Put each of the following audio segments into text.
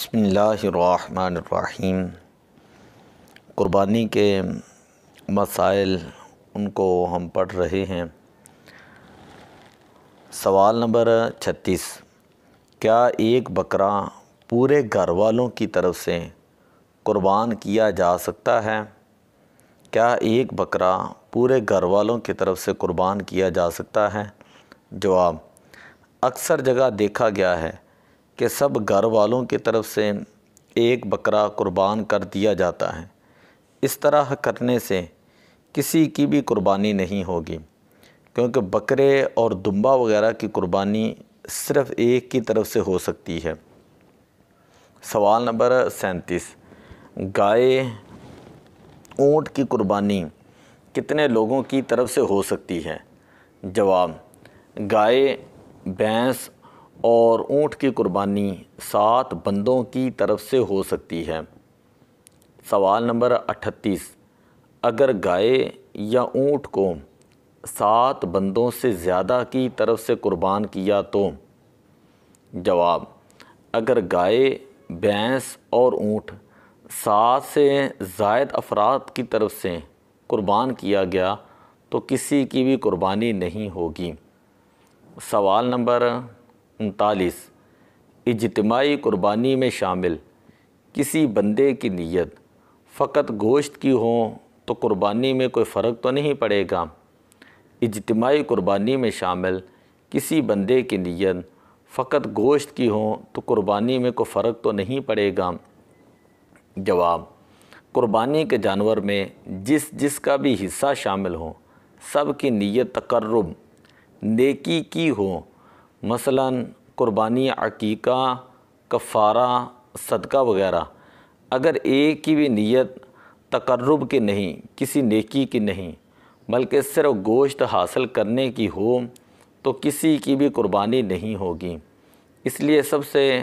بسم اللہ الرحمن الرحیم۔ قربانی کے مسائل ان کو ہم پڑھ رہے ہیں۔ سوال نمبر 36، کیا ایک بکرا پورے گھر والوں کی طرف سے قربان کیا جا سکتا ہے؟ کیا ایک بکرا پورے گھر والوں کی طرف سے قربان کیا جا سکتا ہے؟ جواب، اکثر جگہ دیکھا گیا ہے کہ سب گھر والوں کی طرف سے ایک بکرا قربان کر دیا جاتا ہے۔ اس طرح کرنے سے کسی کی بھی قربانی نہیں ہوگی، کیونکہ بکرے اور دمبا وغیرہ کی قربانی صرف ایک کی طرف سے ہو سکتی ہے۔ سوال نمبر 37، گائے اونٹ کی قربانی کتنے لوگوں کی طرف سے ہو سکتی ہے؟ جواب، گائے، بھینس اور اونٹ کی قربانی 7 بندوں کی طرف سے ہو سکتی ہے۔ سوال نمبر 38، اگر گائے یا اونٹ کو 7 بندوں سے زیادہ کی طرف سے قربان کیا تو؟ جواب، اگر گائے، بھینس اور اونٹ 7 سے زائد افراد کی طرف سے قربان کیا گیا تو کسی کی بھی قربانی نہیں ہوگی۔ سوال نمبر 39، اجتماعی قربانی میں شامل کسی بندے کی نیت فقط گوشت کی ہو تو قربانی میں کوئی فرق تو نہیں پڑے گا؟ اجتماعی قربانی میں شامل کسی بندے کی نیت فقط گوشت کی ہو تو قربانی میں کوئی فرق تو نہیں پڑے گا؟ جواب، قربانی کے جانور میں جس کا بھی حصہ شامل ہو، سب کی نیت تقرب، نیکی کی ہو۔ مثلا قربانی، عقیقہ، کفارہ، صدقہ وغیرہ اگر ایک کی بھی نیت تقرب کی نہیں، کسی نیکی کی نہیں، بلکہ صرف گوشت حاصل کرنے کی ہو تو کسی کی بھی قربانی نہیں ہوگی۔ اس لیے سب سے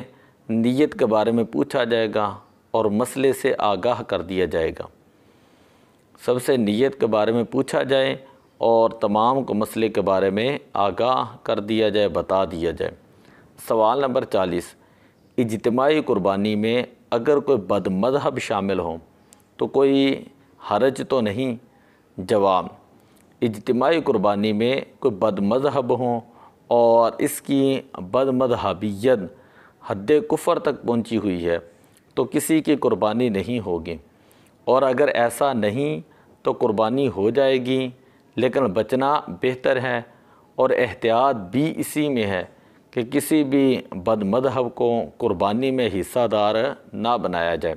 نیت کے بارے میں پوچھا جائے گا اور مسئلے سے آگاہ کر دیا جائے گا۔ سب سے نیت کے بارے میں پوچھا جائے اور تمام کو مسئلے کے بارے میں آگاہ کر دیا جائے، بتا دیا جائے۔ سوال نمبر 40، اجتماعی قربانی میں اگر کوئی بد مذہب شامل ہو تو کوئی حرج تو نہیں؟ جواب، اجتماعی قربانی میں کوئی بد مذہب ہو اور اس کی بد مذہبیت حد کفر تک پہنچی ہوئی ہے تو کسی کی قربانی نہیں ہوگی، اور اگر ایسا نہیں تو قربانی ہو جائے گی، لیکن بچنا بہتر ہے اور احتیاط بھی اسی میں ہے کہ کسی بھی بد مذہب کو قربانی میں حصہ دار نہ بنایا جائے۔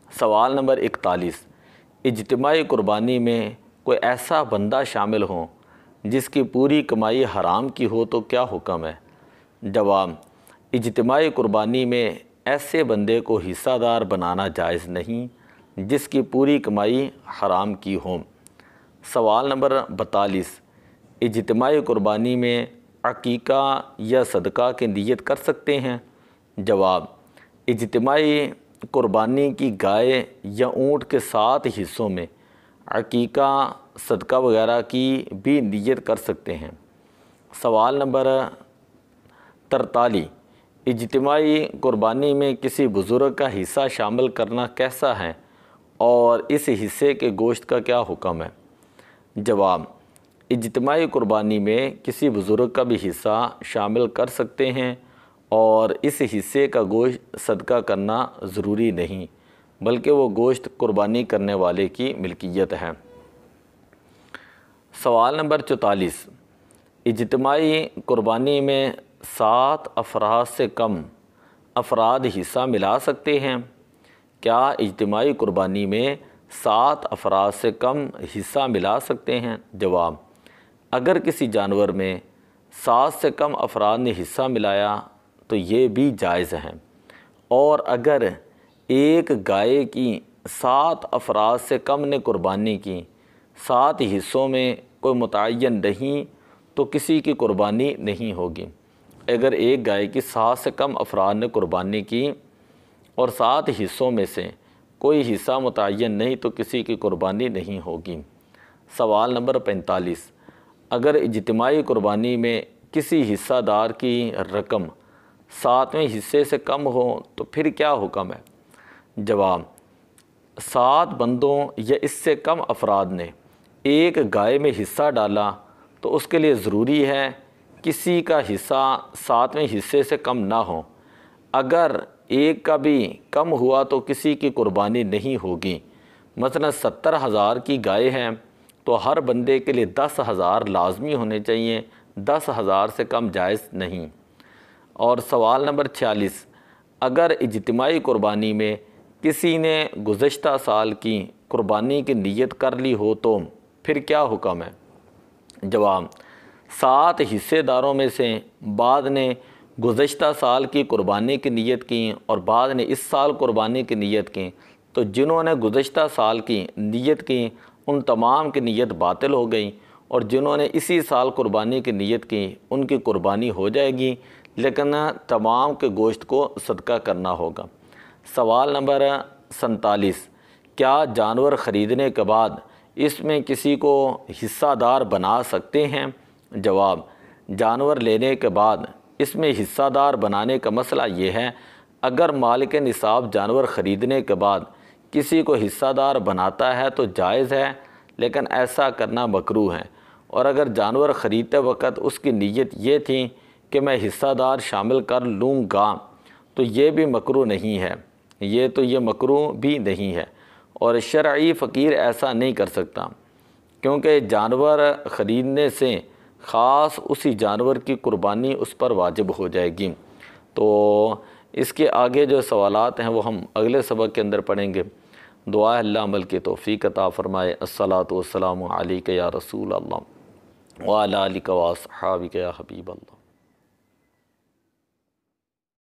سوال نمبر 41، اجتماعی قربانی میں کوئی ایسا بندہ شامل ہو جس کی پوری کمائی حرام کی ہو تو کیا حکم ہے؟ جواب، اجتماعی قربانی میں ایسے بندے کو حصہ دار بنانا جائز نہیں جس کی پوری کمائی حرام کی ہو۔ سوال نمبر 42، اجتماعی قربانی میں عقیقہ یا صدقہ کی نیت کر سکتے ہیں؟ جواب، اجتماعی قربانی کی گائے یا اونٹ کے 7 حصوں میں عقیقہ، صدقہ وغیرہ کی بھی نیت کر سکتے ہیں۔ سوال نمبر 43، اجتماعی قربانی میں کسی بزرگ کا حصہ شامل کرنا کیسا ہے اور اس حصے کے گوشت کا کیا حکم ہے؟ جواب، اجتماعی قربانی میں کسی بزرگ کا بھی حصہ شامل کر سکتے ہیں اور اس حصے کا گوشت صدقہ کرنا ضروری نہیں، بلکہ وہ گوشت قربانی کرنے والے کی ملکیت ہے۔ سوال نمبر 44، اجتماعی قربانی میں 7 افراد سے کم افراد حصہ ملا سکتے ہیں؟ کیا اجتماعی قربانی میں 7 افراد سے کم حصہ ملا سکتے ہیں؟ جواب، اگر کسی جانور میں 7 سے کم افراد نے حصہ ملایا تو یہ بھی جائز ہے، اور اگر ایک گائے کی 7 افراد سے کم نے قربانی کی، 7 حصوں میں کوئی متعین نہیں تو کسی کی قربانی نہیں ہوگی۔ اگر ایک گائے کی 7 سے کم افراد نے قربانی کی اور 7 حصوں میں سے کوئی حصہ متعین نہیں تو کسی کی قربانی نہیں ہوگی۔ سوال نمبر 45، اگر اجتماعی قربانی میں کسی حصہ دار کی رقم 7ویں حصے سے کم ہو تو پھر کیا حکم ہے؟ جواب، 7 بندوں یا اس سے کم افراد نے ایک گائے میں حصہ ڈالا تو اس کے لیے ضروری ہے کسی کا حصہ 7ویں حصے سے کم نہ ہو۔ اگر ایک کا بھی کم ہوا تو کسی کی قربانی نہیں ہوگی۔ مثلا 70,000 کی گائے ہے تو ہر بندے کے لیے 10,000 لازمی ہونے چاہیے، 10,000 سے کم جائز نہیں۔ اور سوال نمبر 46، اگر اجتماعی قربانی میں کسی نے گزشتہ سال کی قربانی کی نیت کر لی ہو تو پھر کیا حکم ہے؟ جواب، 7 حصے داروں میں سے بعض نے گزشتہ سال کی قربانی کی نیت کی اور بعض نے اس سال قربانی کی نیت کی، تو جنہوں نے گزشتہ سال کی نیت کی ان تمام کی نیت باطل ہو گئی، اور جنہوں نے اسی سال قربانی کی نیت کی ان کی قربانی ہو جائے گی، لیکن تمام کے گوشت کو صدقہ کرنا ہوگا۔ سوال نمبر 47، کیا جانور خریدنے کے بعد اس میں کسی کو حصہ دار بنا سکتے ہیں؟ جواب، جانور لینے کے بعد اس میں حصہ دار بنانے کا مسئلہ یہ ہے، اگر مالک نصاب جانور خریدنے کے بعد کسی کو حصہ دار بناتا ہے تو جائز ہے، لیکن ایسا کرنا مکروہ ہے۔ اور اگر جانور خریدتے وقت اس کی نیت یہ تھی کہ میں حصہ دار شامل کر لوں گا تو یہ بھی مکروہ نہیں ہے، یہ مکروہ بھی نہیں ہے، اور شرعی فقیر ایسا نہیں کر سکتا، کیونکہ جانور خریدنے سے خاص اسی جانور کی قربانی اس پر واجب ہو جائے گی۔ تو اس کے آگے جو سوالات ہیں وہ ہم اگلے سبق کے اندر پڑھیں گے۔ دعا ہے اللہ عمل کی توفیق عطا فرمائے۔ الصلاۃ والسلام علیک یا رسول اللہ وعلی آلک واصحابک یا حبیب اللہ۔